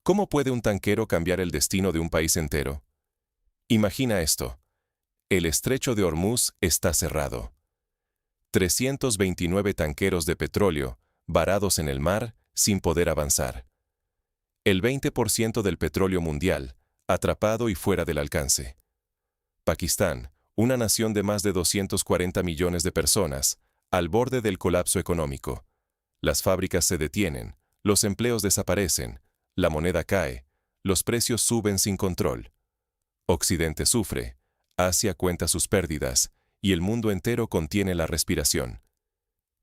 ¿Cómo puede un tanquero cambiar el destino de un país entero? Imagina esto. El estrecho de Hormuz está cerrado. 329 tanqueros de petróleo, varados en el mar, sin poder avanzar. El 20% del petróleo mundial, atrapado y fuera del alcance. Pakistán, una nación de más de 240 millones de personas, al borde del colapso económico. Las fábricas se detienen, los empleos desaparecen, la moneda cae, los precios suben sin control. Occidente sufre, Asia cuenta sus pérdidas, y el mundo entero contiene la respiración.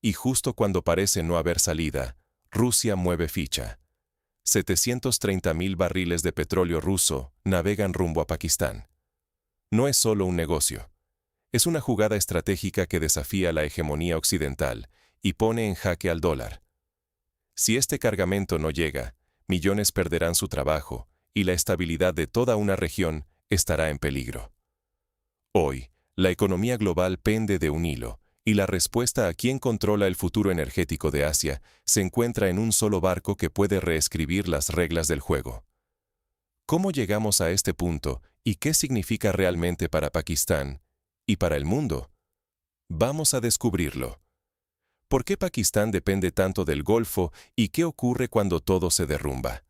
Y justo cuando parece no haber salida, Rusia mueve ficha. 730.000 barriles de petróleo ruso navegan rumbo a Pakistán. No es solo un negocio. Es una jugada estratégica que desafía la hegemonía occidental y pone en jaque al dólar. Si este cargamento no llega, millones perderán su trabajo y la estabilidad de toda una región estará en peligro. Hoy, la economía global pende de un hilo, y la respuesta a quién controla el futuro energético de Asia se encuentra en un solo barco que puede reescribir las reglas del juego. ¿Cómo llegamos a este punto y qué significa realmente para Pakistán y para el mundo? Vamos a descubrirlo. ¿Por qué Pakistán depende tanto del Golfo y qué ocurre cuando todo se derrumba?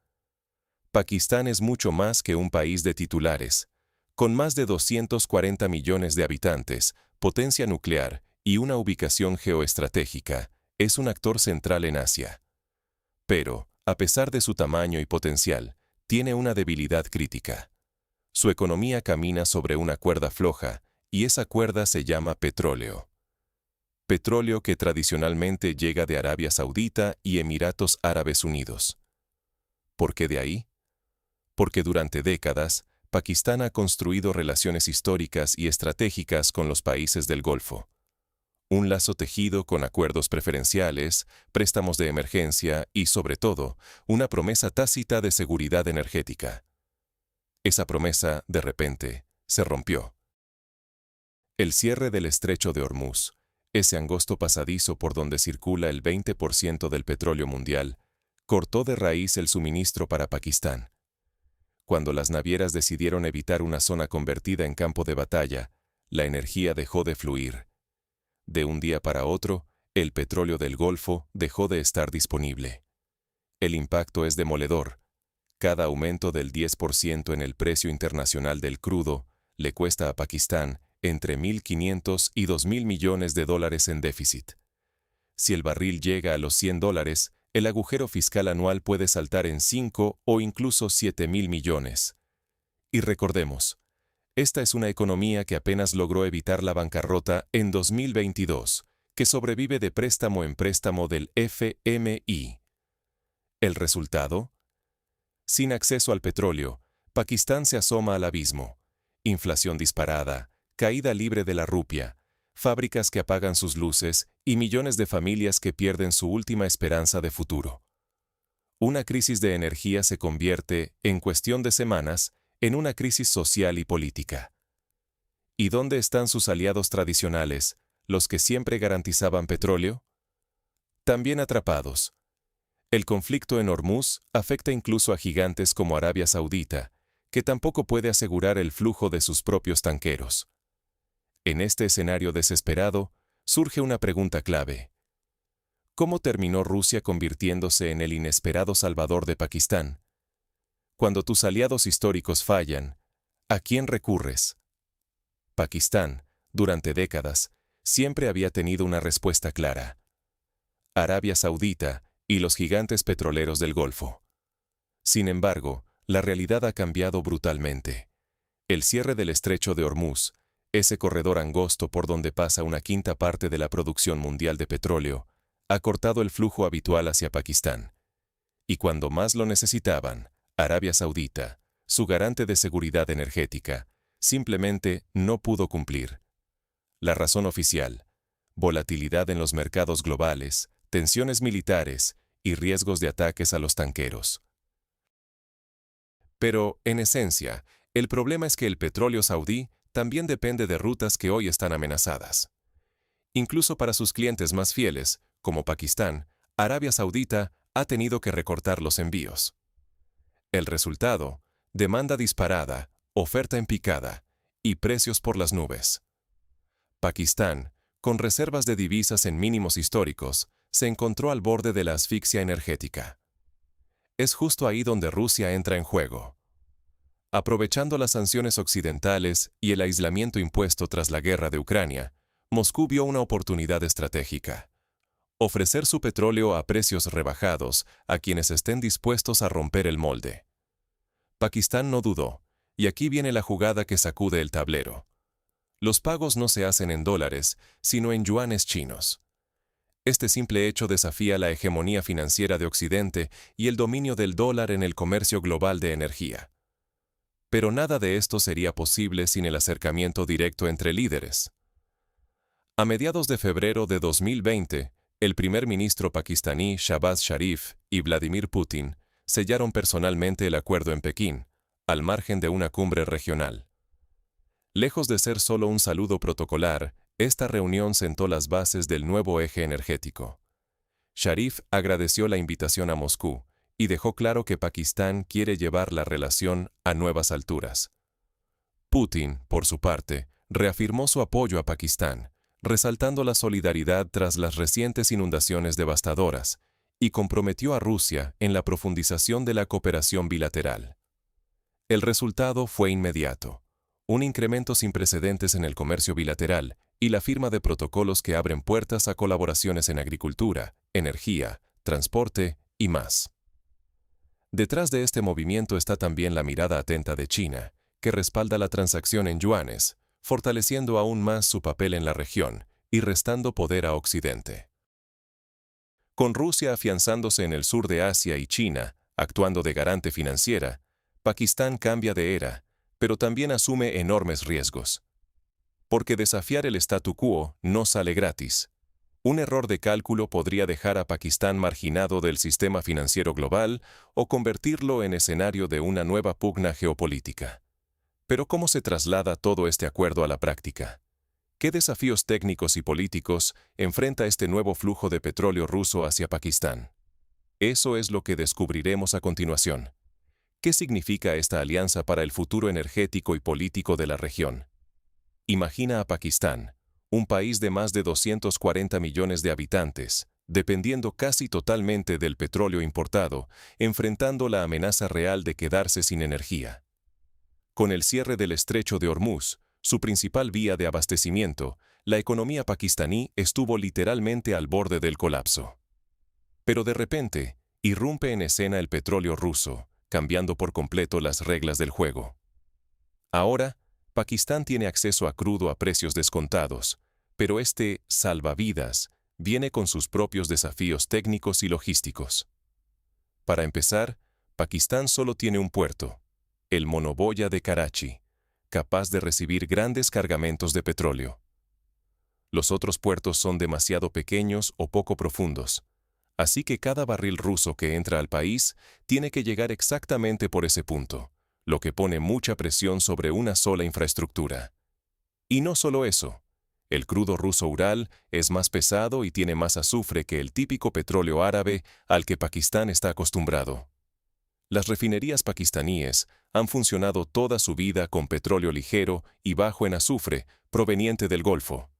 Pakistán es mucho más que un país de titulares. Con más de 240 millones de habitantes, potencia nuclear y una ubicación geoestratégica, es un actor central en Asia. Pero, a pesar de su tamaño y potencial, tiene una debilidad crítica. Su economía camina sobre una cuerda floja, y esa cuerda se llama petróleo. Petróleo que tradicionalmente llega de Arabia Saudita y Emiratos Árabes Unidos. ¿Por qué de ahí? Porque durante décadas, Pakistán ha construido relaciones históricas y estratégicas con los países del Golfo. Un lazo tejido con acuerdos preferenciales, préstamos de emergencia y, sobre todo, una promesa tácita de seguridad energética. Esa promesa, de repente, se rompió. El cierre del estrecho de Hormuz, ese angosto pasadizo por donde circula el 20% del petróleo mundial, cortó de raíz el suministro para Pakistán. Cuando las navieras decidieron evitar una zona convertida en campo de batalla, la energía dejó de fluir. De un día para otro, el petróleo del Golfo dejó de estar disponible. El impacto es demoledor. Cada aumento del 10% en el precio internacional del crudo le cuesta a Pakistán entre 1.500 y 2.000 millones de dólares en déficit. Si el barril llega a los $100, el agujero fiscal anual puede saltar en 5 o incluso 7.000 millones. Y recordemos, esta es una economía que apenas logró evitar la bancarrota en 2022, que sobrevive de préstamo en préstamo del FMI. ¿El resultado? Sin acceso al petróleo, Pakistán se asoma al abismo. Inflación disparada, caída libre de la rupia, fábricas que apagan sus luces y millones de familias que pierden su última esperanza de futuro. Una crisis de energía se convierte, en cuestión de semanas, en una crisis social y política. ¿Y dónde están sus aliados tradicionales, los que siempre garantizaban petróleo? También atrapados. El conflicto en Hormuz afecta incluso a gigantes como Arabia Saudita, que tampoco puede asegurar el flujo de sus propios tanqueros. En este escenario desesperado, surge una pregunta clave. ¿Cómo terminó Rusia convirtiéndose en el inesperado salvador de Pakistán? Cuando tus aliados históricos fallan, ¿a quién recurres? Pakistán, durante décadas, siempre había tenido una respuesta clara. Arabia Saudita y los gigantes petroleros del Golfo. Sin embargo, la realidad ha cambiado brutalmente. El cierre del estrecho de Hormuz, ese corredor angosto por donde pasa una quinta parte de la producción mundial de petróleo, ha cortado el flujo habitual hacia Pakistán. Y cuando más lo necesitaban, Arabia Saudita, su garante de seguridad energética, simplemente no pudo cumplir. La razón oficial: volatilidad en los mercados globales, tensiones militares y riesgos de ataques a los tanqueros. Pero, en esencia, el problema es que el petróleo saudí también depende de rutas que hoy están amenazadas. Incluso para sus clientes más fieles, como Pakistán, Arabia Saudita ha tenido que recortar los envíos. El resultado: demanda disparada, oferta en picada y precios por las nubes. Pakistán, con reservas de divisas en mínimos históricos, se encontró al borde de la asfixia energética. Es justo ahí donde Rusia entra en juego. Aprovechando las sanciones occidentales y el aislamiento impuesto tras la guerra de Ucrania, Moscú vio una oportunidad estratégica: ofrecer su petróleo a precios rebajados a quienes estén dispuestos a romper el molde. Pakistán no dudó, y aquí viene la jugada que sacude el tablero. Los pagos no se hacen en dólares, sino en yuanes chinos. Este simple hecho desafía la hegemonía financiera de Occidente y el dominio del dólar en el comercio global de energía. Pero nada de esto sería posible sin el acercamiento directo entre líderes. A mediados de febrero de 2020, el primer ministro pakistaní Shahbaz Sharif y Vladimir Putin sellaron personalmente el acuerdo en Pekín, al margen de una cumbre regional. Lejos de ser solo un saludo protocolar, esta reunión sentó las bases del nuevo eje energético. Sharif agradeció la invitación a Moscú y dejó claro que Pakistán quiere llevar la relación a nuevas alturas. Putin, por su parte, reafirmó su apoyo a Pakistán, resaltando la solidaridad tras las recientes inundaciones devastadoras, y comprometió a Rusia en la profundización de la cooperación bilateral. El resultado fue inmediato: un incremento sin precedentes en el comercio bilateral y la firma de protocolos que abren puertas a colaboraciones en agricultura, energía, transporte y más. Detrás de este movimiento está también la mirada atenta de China, que respalda la transacción en yuanes, fortaleciendo aún más su papel en la región y restando poder a Occidente. Con Rusia afianzándose en el sur de Asia y China, actuando de garante financiera, Pakistán cambia de era, pero también asume enormes riesgos. Porque desafiar el statu quo no sale gratis. Un error de cálculo podría dejar a Pakistán marginado del sistema financiero global o convertirlo en escenario de una nueva pugna geopolítica. Pero ¿cómo se traslada todo este acuerdo a la práctica? ¿Qué desafíos técnicos y políticos enfrenta este nuevo flujo de petróleo ruso hacia Pakistán? Eso es lo que descubriremos a continuación. ¿Qué significa esta alianza para el futuro energético y político de la región? Imagina a Pakistán, un país de más de 240 millones de habitantes, dependiendo casi totalmente del petróleo importado, enfrentando la amenaza real de quedarse sin energía. Con el cierre del estrecho de Hormuz, su principal vía de abastecimiento, la economía pakistaní estuvo literalmente al borde del colapso. Pero de repente, irrumpe en escena el petróleo ruso, cambiando por completo las reglas del juego. Ahora, Pakistán tiene acceso a crudo a precios descontados, pero este salvavidas viene con sus propios desafíos técnicos y logísticos. Para empezar, Pakistán solo tiene un puerto, el monoboya de Karachi, capaz de recibir grandes cargamentos de petróleo. Los otros puertos son demasiado pequeños o poco profundos, así que cada barril ruso que entra al país tiene que llegar exactamente por ese punto, lo que pone mucha presión sobre una sola infraestructura. Y no solo eso, el crudo ruso Ural es más pesado y tiene más azufre que el típico petróleo árabe al que Pakistán está acostumbrado. Las refinerías pakistaníes han funcionado toda su vida con petróleo ligero y bajo en azufre proveniente del Golfo.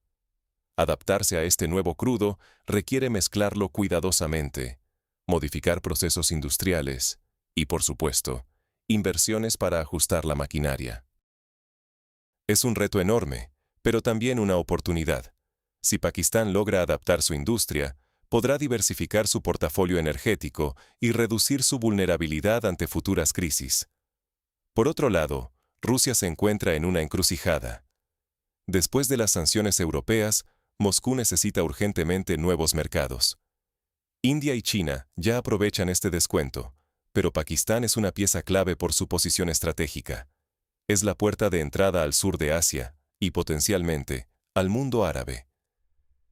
Adaptarse a este nuevo crudo requiere mezclarlo cuidadosamente, modificar procesos industriales y, por supuesto, inversiones para ajustar la maquinaria. Es un reto enorme, pero también una oportunidad. Si Pakistán logra adaptar su industria, podrá diversificar su portafolio energético y reducir su vulnerabilidad ante futuras crisis. Por otro lado, Rusia se encuentra en una encrucijada. Después de las sanciones europeas, Moscú necesita urgentemente nuevos mercados. India y China ya aprovechan este descuento, pero Pakistán es una pieza clave por su posición estratégica. Es la puerta de entrada al sur de Asia y, potencialmente, al mundo árabe.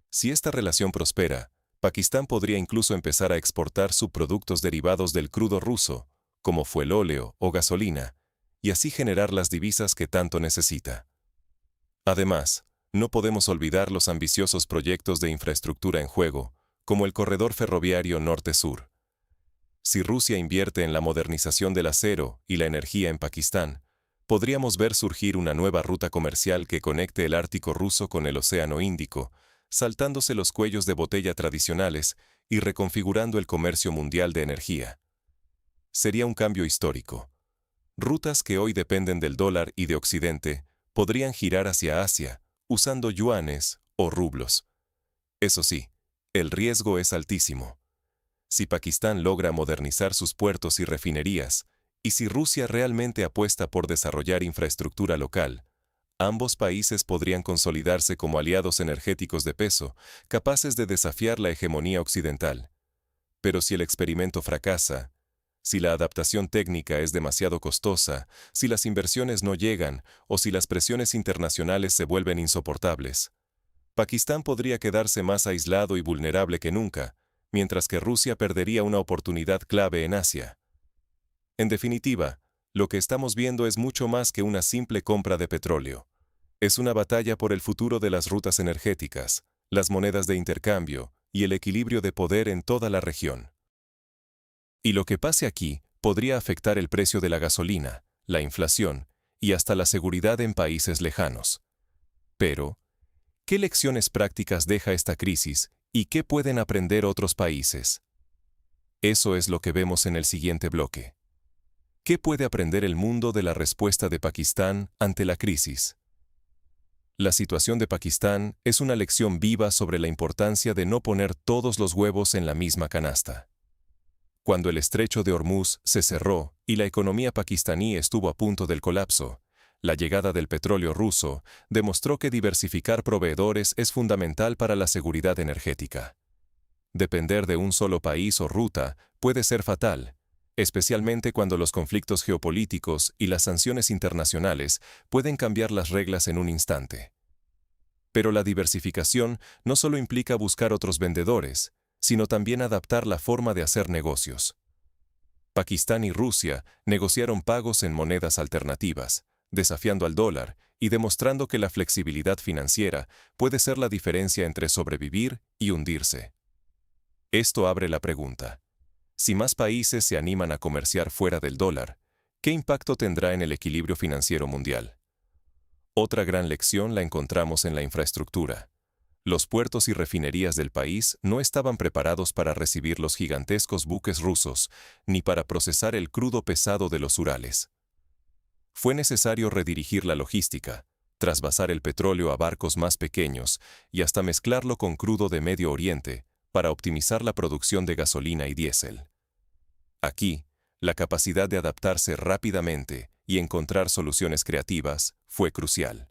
Si esta relación prospera, Pakistán podría incluso empezar a exportar subproductos derivados del crudo ruso, como fuelóleo o gasolina, y así generar las divisas que tanto necesita. Además, no podemos olvidar los ambiciosos proyectos de infraestructura en juego, como el corredor ferroviario norte-sur. Si Rusia invierte en la modernización del acero y la energía en Pakistán, podríamos ver surgir una nueva ruta comercial que conecte el Ártico ruso con el Océano Índico, saltándose los cuellos de botella tradicionales y reconfigurando el comercio mundial de energía. Sería un cambio histórico. Rutas que hoy dependen del dólar y de Occidente podrían girar hacia Asia, usando yuanes o rublos. Eso sí, el riesgo es altísimo. Si Pakistán logra modernizar sus puertos y refinerías, y si Rusia realmente apuesta por desarrollar infraestructura local, ambos países podrían consolidarse como aliados energéticos de peso, capaces de desafiar la hegemonía occidental. Pero si el experimento fracasa, si la adaptación técnica es demasiado costosa, si las inversiones no llegan o si las presiones internacionales se vuelven insoportables, Pakistán podría quedarse más aislado y vulnerable que nunca, mientras que Rusia perdería una oportunidad clave en Asia. En definitiva, lo que estamos viendo es mucho más que una simple compra de petróleo. Es una batalla por el futuro de las rutas energéticas, las monedas de intercambio y el equilibrio de poder en toda la región. Y lo que pase aquí podría afectar el precio de la gasolina, la inflación y hasta la seguridad en países lejanos. Pero, ¿qué lecciones prácticas deja esta crisis y qué pueden aprender otros países? Eso es lo que vemos en el siguiente bloque. ¿Qué puede aprender el mundo de la respuesta de Pakistán ante la crisis? La situación de Pakistán es una lección viva sobre la importancia de no poner todos los huevos en la misma canasta. Cuando el estrecho de Hormuz se cerró y la economía pakistaní estuvo a punto del colapso, la llegada del petróleo ruso demostró que diversificar proveedores es fundamental para la seguridad energética. Depender de un solo país o ruta puede ser fatal, especialmente cuando los conflictos geopolíticos y las sanciones internacionales pueden cambiar las reglas en un instante. Pero la diversificación no solo implica buscar otros vendedores, sino también adaptar la forma de hacer negocios. Pakistán y Rusia negociaron pagos en monedas alternativas, desafiando al dólar y demostrando que la flexibilidad financiera puede ser la diferencia entre sobrevivir y hundirse. Esto abre la pregunta: si más países se animan a comerciar fuera del dólar, ¿qué impacto tendrá en el equilibrio financiero mundial? Otra gran lección la encontramos en la infraestructura. Los puertos y refinerías del país no estaban preparados para recibir los gigantescos buques rusos, ni para procesar el crudo pesado de los Urales. Fue necesario redirigir la logística, trasvasar el petróleo a barcos más pequeños y hasta mezclarlo con crudo de Medio Oriente, para optimizar la producción de gasolina y diésel. Aquí, la capacidad de adaptarse rápidamente y encontrar soluciones creativas fue crucial.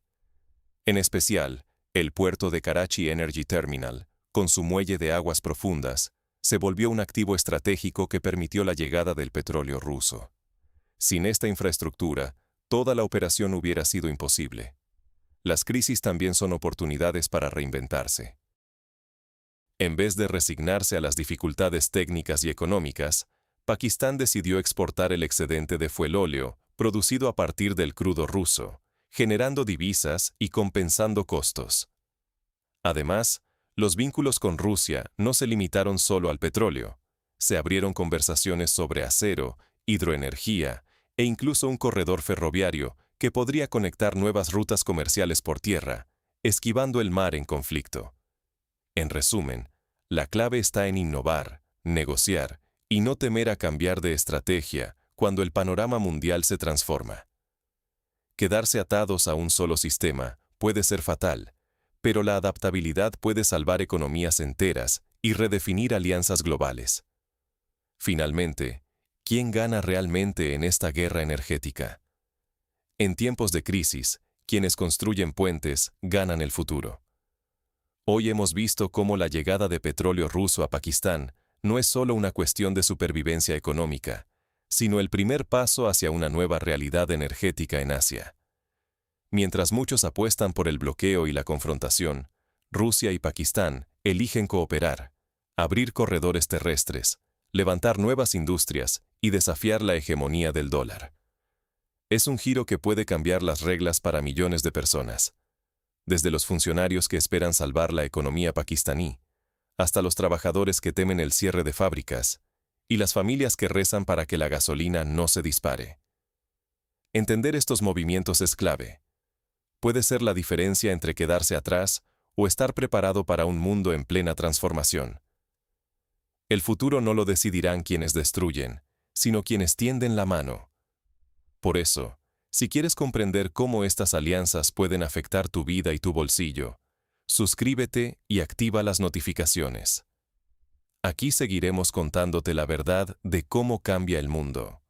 En especial, el puerto de Karachi Energy Terminal, con su muelle de aguas profundas, se volvió un activo estratégico que permitió la llegada del petróleo ruso. Sin esta infraestructura, toda la operación hubiera sido imposible. Las crisis también son oportunidades para reinventarse. En vez de resignarse a las dificultades técnicas y económicas, Pakistán decidió exportar el excedente de fuelóleo producido a partir del crudo ruso, generando divisas y compensando costos. Además, los vínculos con Rusia no se limitaron solo al petróleo. Se abrieron conversaciones sobre acero, hidroenergía e incluso un corredor ferroviario que podría conectar nuevas rutas comerciales por tierra, esquivando el mar en conflicto. En resumen, la clave está en innovar, negociar y no temer a cambiar de estrategia cuando el panorama mundial se transforma. Quedarse atados a un solo sistema puede ser fatal, pero la adaptabilidad puede salvar economías enteras y redefinir alianzas globales. Finalmente, ¿quién gana realmente en esta guerra energética? En tiempos de crisis, quienes construyen puentes ganan el futuro. Hoy hemos visto cómo la llegada de petróleo ruso a Pakistán no es solo una cuestión de supervivencia económica, sino el primer paso hacia una nueva realidad energética en Asia. Mientras muchos apuestan por el bloqueo y la confrontación, Rusia y Pakistán eligen cooperar, abrir corredores terrestres, levantar nuevas industrias y desafiar la hegemonía del dólar. Es un giro que puede cambiar las reglas para millones de personas, desde los funcionarios que esperan salvar la economía pakistaní, hasta los trabajadores que temen el cierre de fábricas, y las familias que rezan para que la gasolina no se dispare. Entender estos movimientos es clave. Puede ser la diferencia entre quedarse atrás o estar preparado para un mundo en plena transformación. El futuro no lo decidirán quienes destruyen, sino quienes tienden la mano. Por eso, si quieres comprender cómo estas alianzas pueden afectar tu vida y tu bolsillo, suscríbete y activa las notificaciones. Aquí seguiremos contándote la verdad de cómo cambia el mundo.